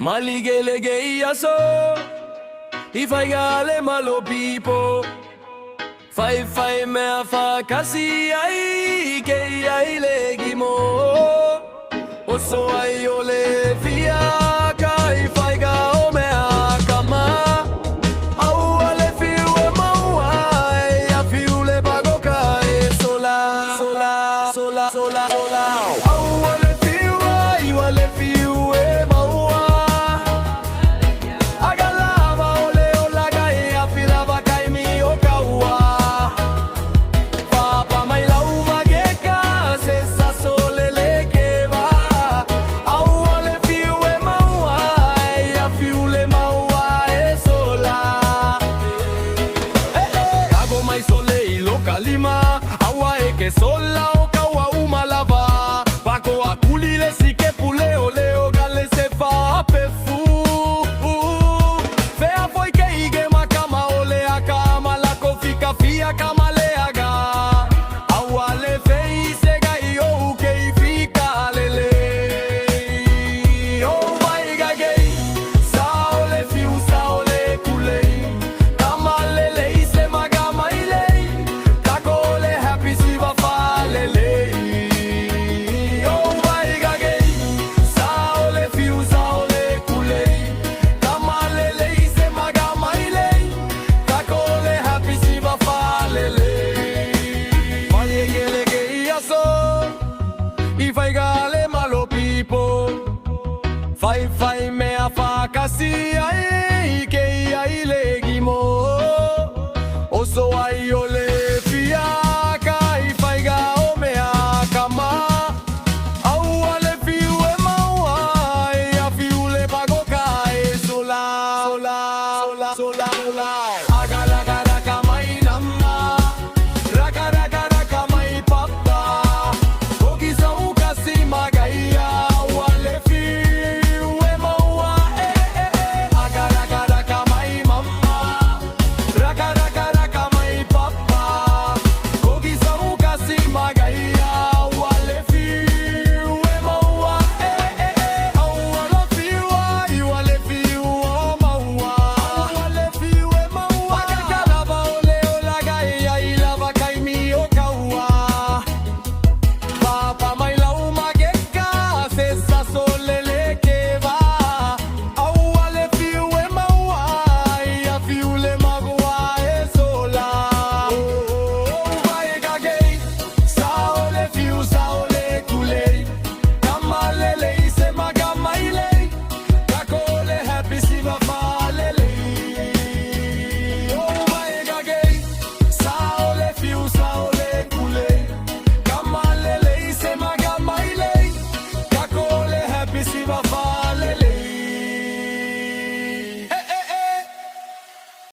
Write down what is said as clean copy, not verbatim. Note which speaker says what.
Speaker 1: Maligele so Ifaigale malo pipo Fai me a fa casi ai che ai legimo Oso ai ole via kai faiga o me a kama Au ale fiu e maua e a fiu le bago kai sola Au ale fiu ai ale fiu e maua Agalava ole ola kai a filava kai mi o kaua Papa mai lau mageka se sa sole le que va Au ale fiu e maua e a fiu le maua e sola Kago mai sole i lokalima Aua e que sola o kaua uma lava Pako a kulile si que puleo leo gale se fa pefu Fea foi que ige makama ole a kama la fica fia kama le aga Aua le fei se gai o que fica lele O vai gagei Saole fiu saole kulei Kama lele se magama ilei Kakole happy si va fa lele O vai gagei Saole fiu saole kulei Kama lele se magama ilei Kakole happy si va fa lele Fai gele geia so I fai gale malo pipo Fai me a fa casi ai che ai legimo Oso ai ole